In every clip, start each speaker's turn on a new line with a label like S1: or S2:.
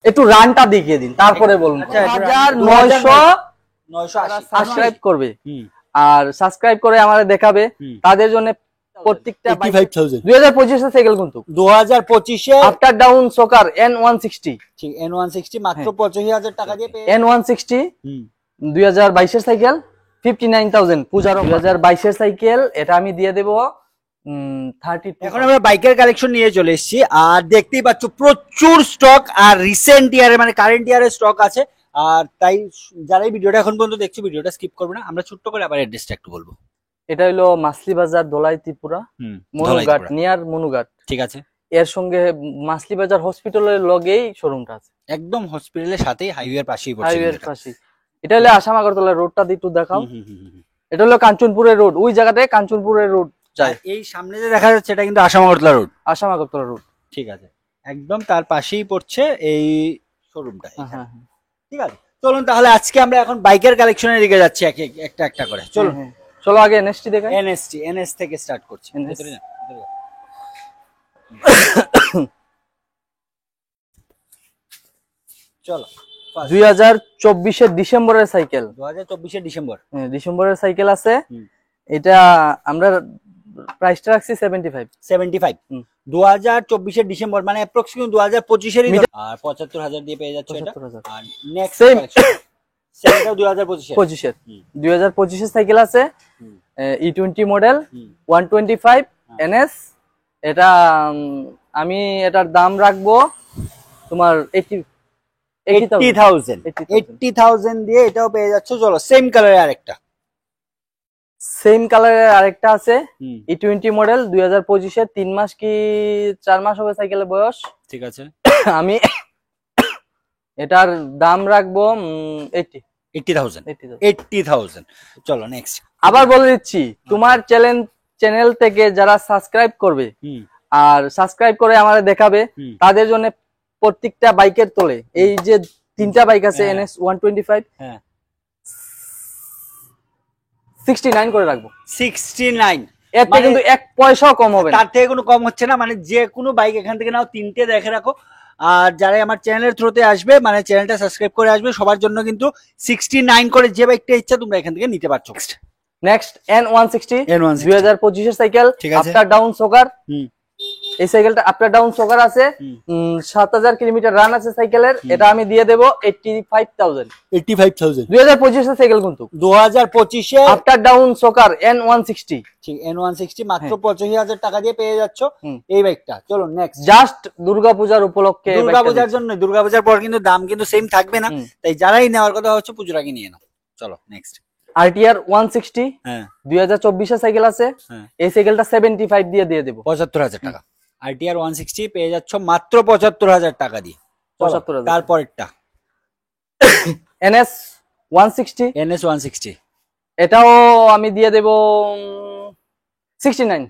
S1: একটু রানটা দেখিয়ে দিন তারপরে বলুন।
S2: 1980
S1: সাবস্ক্রাইব করবে আর সাবস্ক্রাইব করে আমাদের দেখাবে, তাদের জন্য প্রত্যেকটা 2025 এর সাইকেল কিন্তু
S2: 2025 এ
S1: আফটার ডাউন সকার N160
S2: ঠিক N160 মাত্র 85000 টাকা দিয়ে পেয়ে
S1: N160 2022 এর সাইকেল 59000 পূজার 2022 এর সাইকেল এটা আমি দিয়ে দেব 32।
S2: এখন আমরা বাইকের কালেকশন নিয়ে চলে এসেছি আর দেখতেই পাচ্ছ প্রচুর স্টক আর রিসেন্ট ইয়ারে মানে কারেন্ট ইয়ারের স্টক আছে। আর তাই যারা এই ভিডিওটা এখন পর্যন্ত দেখছো ভিডিওটা স্কিপ করবে না। আমরা ছোট্ট করে আবার অ্যাড্রেসটা একটু বলবো।
S1: এটা হলো মাসলি বাজার দোলাই ত্রিপুরা মনুঘাট নিয়ার মনুঘাট,
S2: ঠিক আছে।
S1: এর সঙ্গে মাসলি বাজার হসপিটালের লগেই শোরুমটা আছে,
S2: একদম হসপিটালের সাথেই হাইওয়ের পাশেই পড়ছে।
S1: হাইওয়ের পাশেই। এটা হলো আসাম আগরতলা রোডটা একটু দেখাও। এটা হলো কাঞ্চনপুরের রোড, ওই জায়গাটায় কাঞ্চনপুরের রোড যায়।
S2: এই সামনে যে দেখা যাচ্ছে এটা কিন্তু আসাম আগরতলা রোড।
S1: আসাম আগরতলা রোড,
S2: ঠিক আছে। একদম তার পাশেই পড়ছে এই শোরুমটা। ঠিক আছে, চলুন তাহলে আজকে আমরা এখন বাইকের কালেকশনের দিকে যাচ্ছি একটা একটা করে। চলুন
S1: চলো আগে এনএসটি দেখাই।
S2: এনএস থেকে স্টার্ট করছি। চলো
S1: 2024 এর ডিসেম্বরের সাইকেল,
S2: 2024 এর
S1: ডিসেম্বরের সাইকেল আছে। এটা আমরা প্রাইসটা রাখছি 75
S2: 2024 এর ডিসেম্বর মানে অ্যাপ্রক্সিমেটলি 2025 এর আর 75000 দিয়ে পেয়ে যাচ্ছে এটা। আর নেক্সট সেটা 2025 এর
S1: 2025 এর সাইকেল আছে E20 মডেল 125 NS। এটা আমি এটার দাম রাখবো তোমার
S2: 80,000 দিয়ে এটাও পেয়ে যাচ্ছে। চলো সেম কালারের আরেকটা আছে E20 মডেল 2025 এর 3 মাস কি 4 মাস হবে সাইকেলের বয়স, ঠিক আছে।
S1: আমি এটার দাম রাখবো
S2: 80,000। চলো নেক্সট।
S1: আবার বলে দিচ্ছি তোমার চ্যানেল থেকে যারা সাবস্ক্রাইব করবে আর সাবস্ক্রাইব করে আমাদের দেখাবে, তাদের জন্য প্রত্যেকটা বাইকের তোলে এই যে 3টা বাইক আছে NS 125 69 করে রাখবো।
S2: 69
S1: এতে কিন্তু 1 পয়সাও কম হবে না,
S2: তার থেকে কোনো কম হচ্ছে না। মানে যে কোনো বাইক এখান থেকে নাও 3টে দেখে রাখো। আর যারা আমার চ্যানেলের থ্রুতে আসবে মানে চ্যানেলটা সাবস্ক্রাইব করে আসবে সবার জন্য কিন্তু 69 করে যে বাইকটা ইচ্ছা তোমরা এখান থেকে নিতে পারছো।
S1: নেক্সট N160 2025 এর সাইকেল আফটার ডাউন সোকার। এই সাইকেলটা আফটার ডাউন সোকার আছে, 7000 কিলোমিটার রান আছে সাইকেলের। এটা আমি দিয়ে দেব 85,000 2025 এর সাইকেল কিন্তু
S2: 2025 এ
S1: আফটার ডাউন সোকার N160
S2: ঠিক N160 মাত্র 85000 টাকা দিয়ে পেয়ে যাচ্ছ এই বাইকটা। চলো নেক্সট।
S1: জাস্ট দুর্গাপূজার উপলক্ষে,
S2: দুর্গাপূজার জন্য, দুর্গাপূজার পর কিন্তু দাম কিন্তু সেম থাকবে না, তাই যারাই নেওয়ার কথা হচ্ছে পুজোর আগে নিয়ে নাও। চলো নেক্সট।
S1: RTR 160 2024 এর সাইকেল আছে, এই সাইকেলটা 75 দিয়ে দেব
S2: 75000 টাকা। RTR 160 পেয়ে যাচ্ছ মাত্র 75000 টাকা দিয়ে। 75000। তারপরেরটা
S1: NS 160 এটাও আমি দিয়ে দেব 69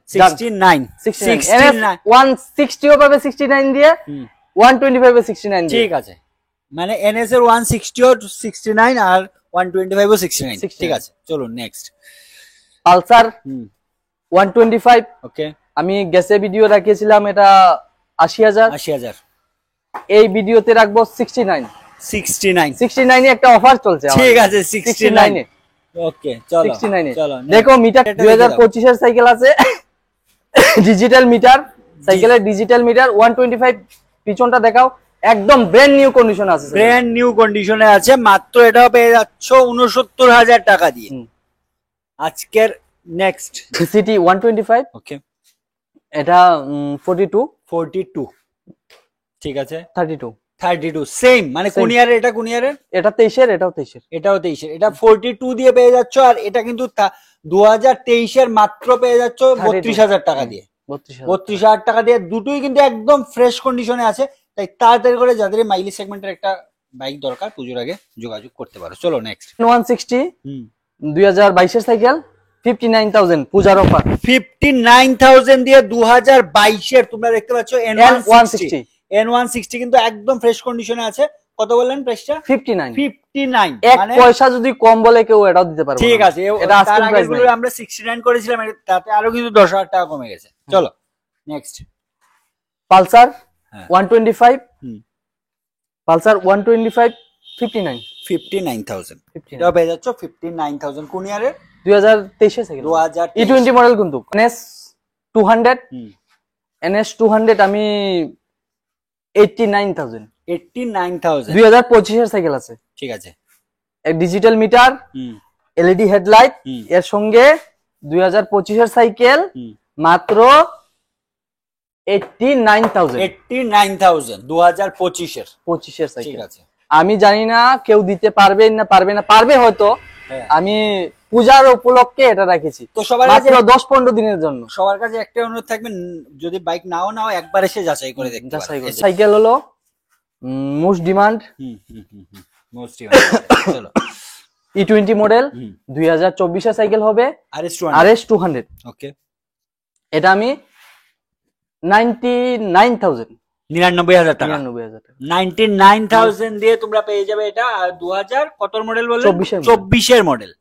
S1: 160 ও পাবে 69 দিয়ে, 125 এ 69 দিয়ে।
S2: ঠিক আছে, মানে NS এর 160 ও 69 আর 125 ও 69। ঠিক আছে, চলো নেক্সট।
S1: পালসার 125
S2: ওকে,
S1: আমি গ্যাসে ভিডিও রাখিয়েছিলাম এটা 80000। এই ভিডিওতে রাখবো 69 এ একটা অফার চলছে।
S2: ঠিক আছে 69 এ ওকে। চলো
S1: 69 এ দেখো মিটার 2025 এর সাইকেল আছে ডিজিটাল মিটার, সাইকেলের ডিজিটাল মিটার 125। পিছনটা দেখাও, একদম ব্র্যান্ড নিউ কন্ডিশন আছে,
S2: ব্র্যান্ড নিউ কন্ডিশনে আছে। মাত্র এটাও পেয়ে যাচ্ছ 69000 টাকা দিয়ে। আজকের নেক্সট
S1: সিটি 125
S2: ওকে,
S1: এটা 42
S2: ঠিক আছে।
S1: 32
S2: সেম মানে কোন ইয়ারের? এটা কোন ইয়ারের?
S1: এটা 23 এর, এটাও 23 এর,
S2: এটাও 23 এর। এটা 42 দিয়ে পেয়ে যাচ্ছ। আর এটা কিন্তু 2023 এর মাত্র পেয়ে যাচ্ছ 32000 টাকা দিয়ে। 32000 টাকা দিয়ে দুটোই কিন্তু একদম ফ্রেশ কন্ডিশনে আছে। তাই তাড়াতাড়ি করে যাদের মাইলেজ সেগমেন্টের একটা বাইক দরকার পুজোর আগে যোগাযোগ করতে পারো। চলো নেক্সট।
S1: 160 2022 এর সাইকেল 59000 পূজার অফার।
S2: 59000 দিয়ে 2022 এর তোমরা দেখতে পাচ্ছ N160 কিন্তু একদম ফ্রেশ কন্ডিশনে আছে। কত বললেন প্রাইসটা? 59।
S1: এক পয়সা যদি কম বলে কেউ এটাও দিতে পারবে।
S2: ঠিক আছে, এটা আজকের প্রাইস গুলো আমরা 69 করেছিলাম, তাতে আরো কিন্তু 10000 টাকা কমে গেছে। চলো নেক্সট।
S1: পালসার 125 পালসার 125 59
S2: 59,000 এটাও পেয়ে যাচ্ছ 59,000 কোন ইয়ারের
S1: 2023 এর সাইকেল
S2: 2023
S1: E20 মডেল কিন্তু NS 200 NS 200 আমি 89,000 2025 এর সাইকেল আছে।
S2: ঠিক আছে,
S1: এক ডিজিটাল মিটার, এলইডি হেডলাইট এর সঙ্গে 2025 এর সাইকেল মাত্র 89,000
S2: 2025 এর
S1: সাইকেল।
S2: ঠিক আছে,
S1: আমি জানি না কেউ দিতে পারবে না পারবে হয়তো। আমি পূজার উপলক্ষে এটা রেখেছি
S2: তো সবার
S1: মাত্র 10-15 দিনের জন্য।
S2: সবার কাছে একটা অনুরোধ থাকবে, যদি বাইক নাও একবার এসে যাচাই করে দেখতে পারেন।
S1: সাইকেল হলো মোস্ট ডিমান্ড
S2: চলো
S1: E20 মডেল 2024 এর সাইকেল হবে RS 200।
S2: ওকে,
S1: এটা আমি 99,000
S2: 99,000 টাকা 99,000 দিয়ে তোমরা পেয়ে যাবে এটা। আর 2000 কত মডেল বললে? 24 এর মডেল।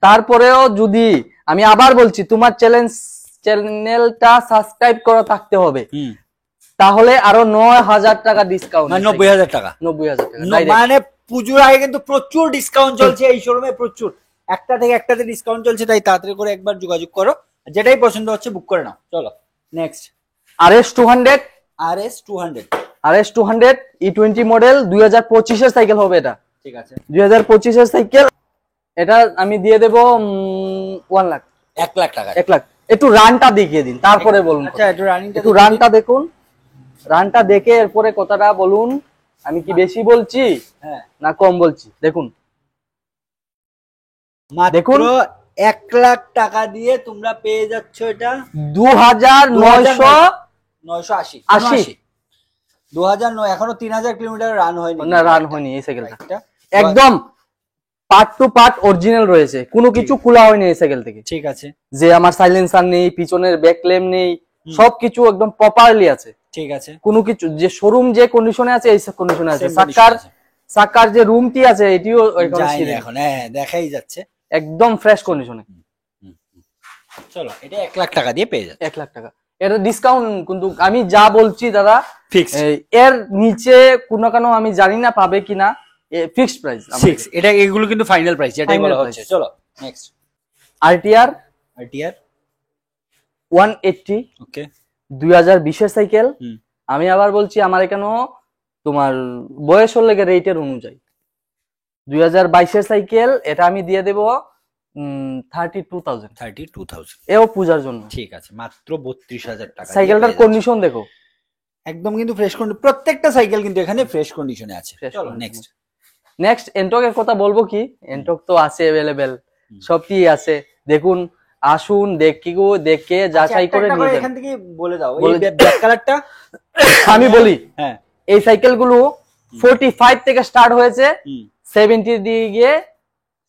S1: তারপরেও যদি আমি আবার বলছি, তোমার চ্যানেলটা সাবস্ক্রাইব করা থাকতে হবে, তাহলে আরো 9,000 টাকা ডিসকাউন্ট,
S2: 90,000 টাকা
S1: 90,000 টাকা
S2: মানে পুজোর আগে কিন্তু প্রচুর ডিসকাউন্ট চলছে এই শোরুমে, প্রচুর একটাতে ডিসকাউন্ট চলছে। তাই তাড়াতাড়ি করে একবার যোগাযোগ করো, যেটাই পছন্দ হচ্ছে বুক করে নাও। চলো next
S1: RS 200 RS 200 E20 model 2025 এর সাইকেল হবে এটা।
S2: ঠিক আছে,
S1: 2025 এর সাইকেল। এটা আমি দিয়ে দেব 1 লাখ
S2: 1 লাখ টাকা
S1: 1 লাখ। একটু রানটা দেখিয়ে দিন তারপরে বলুন।
S2: আচ্ছা,
S1: একটু রানটা দেখুন, রানটা দেখে এরপরে কথাটা বলুন। আমি কি বেশি বলছি না কম বলছি? দেখুন
S2: দেখুন 1 লাখ টাকা দিয়ে তোমরা পেয়ে যাচ্ছ এটা
S1: 2,980
S2: 2009। এখনো 3,000 কিলোমিটার রান হয়নি
S1: না, রান হয়নি এই সাইকেলটা। একদম পার্ট টু পার্ট অরিজিনাল রয়েছে, কোনো কিছু খোলা হয়নি এই সাইকেল থেকে।
S2: ঠিক আছে,
S1: যে আমার সাইলেন্সার নেই, পিছনের ব্যাক ল্যাম্প নেই, সবকিছু একদম প্রপারলি আছে।
S2: ঠিক আছে,
S1: কোনো কিছু যে শোরুম যে কন্ডিশনে আছে এই কন্ডিশনে আছে। সাক্কার যে রুমটি আছে এটিও
S2: এখন দেখাই যাচ্ছে
S1: একদম ফ্রেশ কন্ডিশনে।
S2: চলো এটা 1 লাখ টাকা দিয়ে পেয়ে যাচ্ছে।
S1: 1 লাখ টাকা। এটা ডিসকাউন্ট কিন্তু আমি যা বলছি দাদা
S2: ফিক্স,
S1: এর নিচে কোনো আমি জানি না পাবে কিনা, ফিক্সড প্রাইস
S2: এটা। এগুলো কিন্তু ফাইনাল প্রাইস যেটাই বলা হচ্ছে। চলো নেক্সট
S1: RTR 180
S2: ওকে
S1: 2020 এর সাইকেল। আমি আবার বলছি, আমার এখানেও তোমার বয়স হলে রেটের অনুযায়ী 2022 এর সাইকেল। এটা আমি দিয়ে দেব 32,000 এও পূজার জন্য।
S2: ঠিক আছে, মাত্র 32,000 টাকা।
S1: সাইকেলটার কন্ডিশন দেখো,
S2: একদম কিন্তু ফ্রেশ কন্ডিশন, প্রত্যেকটা সাইকেল কিন্তু এখানে ফ্রেশ কন্ডিশনে আছে। চলো
S1: নেক্সট এন্টকের কথা বলবো কি? এন্টক তো আছে अवेलेबल, সবই আছে। দেখুন, আসুন দেখে যাচাই করে নিয়ে যান।
S2: এখান থেকে বলে দাও এই ব্ল্যাক কালারটা।
S1: আমি বলি, এই সাইকেলগুলো 45 থেকে স্টার্ট হয়েছে, 70 দিয়ে গিয়ে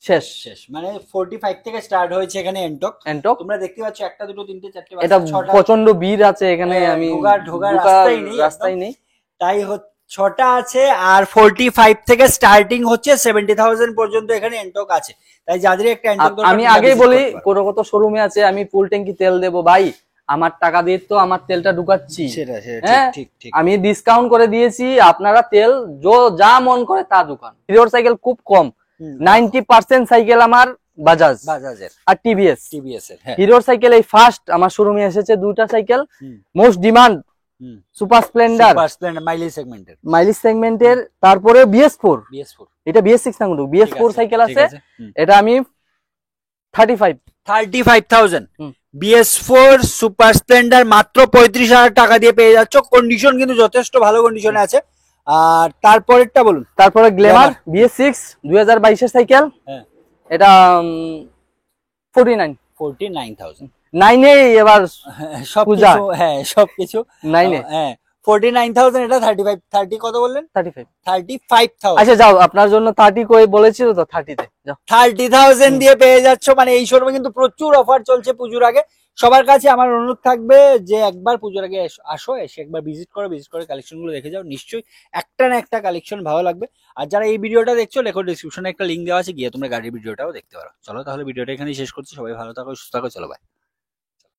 S1: শেষ।
S2: মানে 45 থেকে স্টার্ট হয়েছে এখানে এন্টক। তোমরা দেখতে পাচ্ছ 1টা 2টো 3টে 4টে
S1: এটা প্রচন্ড ভিড় আছে এখানে। আমি
S2: ঢোকার রাস্তাই নেই, তাই 6টা আছে। আর 45 থেকে স্টার্টিং হচ্ছে 70,000 পর্যন্ত এখানে এন্টক আছে। তাই যাদের একটা এন্টক দরকার,
S1: আমি আগেই বলি, কত শোরুমে আছে আমি ফুল ট্যাঙ্কি তেল দেবো ভাই, আমার টাকা দিয়ে তো আমার তেলটা ঢুকাচ্ছি। আমি ডিসকাউন্ট করে দিয়েছি, আপনারা তেল যা মন করে তা ঢুকান। হিরোর সাইকেল খুব কম, 90% সাইকেল আমার বাজাজের আর টিভিএস এর। হিরোর সাইকেল এই ফার্স্ট আমার শোরুমে এসেছে 2টা cycle, most demand super Splendor mileage সেগমেন্টের। তারপরে BS4, এটা BS6 না, কিন্তু BS4 সাইকেল আছে। এটা আমি
S2: 35,000 BS4 সুপার স্প্লেন্ডার মাত্র 35,000 টাকা দিয়ে পেয়ে যাচ্ছ। কন্ডিশন কিন্তু যথেষ্ট ভালো কন্ডিশনে আছে। আর তারপরেরটা বলুন।
S1: তারপরে গ্ল্যামার BS6 2022 এর সাইকেল। এটা
S2: 49,000
S1: 9 এ এবার
S2: সবকিছু সবকিছু 9 এ 49,000। এটা 30 কত বললেন? 35,000।
S1: আচ্ছা যাও, আপনার জন্য 30 কই বলেছিল তো, 30 তে যাও।
S2: 30,000 দিয়ে পেয়ে যাচ্ছ। মানে এই শোরুমে কিন্তু প্রচুর অফার চলছে পুজোর আগে। সবার কাছে আমার অনুরোধ থাকবে যে একবার পুজোর আগে আসো, এসে একবার ভিজিট করে কালেকশন গুলো দেখে যাও। নিশ্চয়ই একটা না একটা কালেকশন ভালো লাগবে। আর যারা এই ভিডিওটা দেখছো, লেখো ডিসক্রিপশনে একটা লিঙ্ক দেওয়া আছে, গিয়ে তোমরা গাড়ির ভিডিওটাও দেখতে পারো। চলো তাহলে ভিডিওটা এখানেই শেষ করছি। সবাই ভালো থাকো, সুস্থ থাকো। চলো বাই।